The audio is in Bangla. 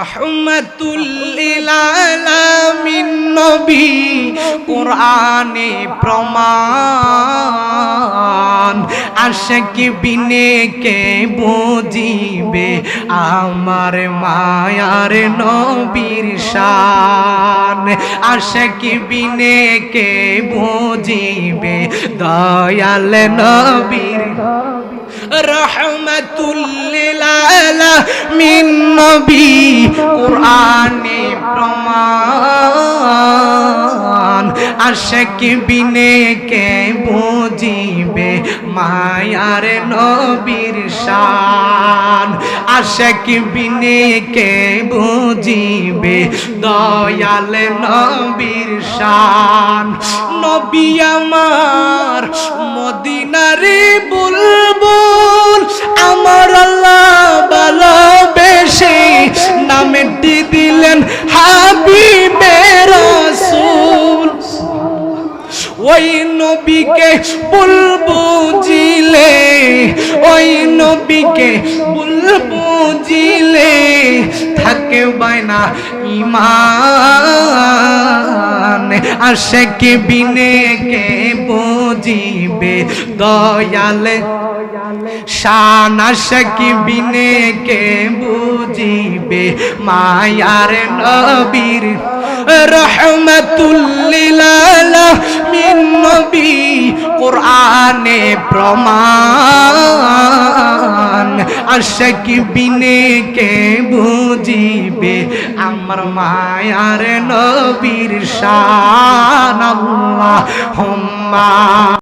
রহমাতুল লিল আলামিন নবী কোরআনে প্রমাণ আশিক বিনে কে বুঝিবে আমার মায়ার নবীর শান আশিক বিনে কে বুঝিবে দয়াল নবীর রহমাতুল লিল আলামিন নবী কোরআনে প্রমাণ আশিক বিনে কে বুঝিবে মায়ার নবীর শান আশিক বিনে কে বুঝিবে দয়াল নবীর শান নবী আমার মদিনার বুলবুল আমার আল্লাহ ভালোবেসে নামটি দিলেন হাবিবে রাসূল ওই নবীকে বুলবুজিলে ওই নবীকে বুলবুজিলে থাকে বাইনা ঈমান আশিক বিনে কে বুঝিবে দয়াল শান আশিক বিনে কে বুঝিবে মায়ার নবীর রহমাতুল লিল আলামিন নবী কোরআনে প্রমাণ আশিক বিনে কে বুঝিবে আমার মায়ার নবীর শান আল্লাহুম্মা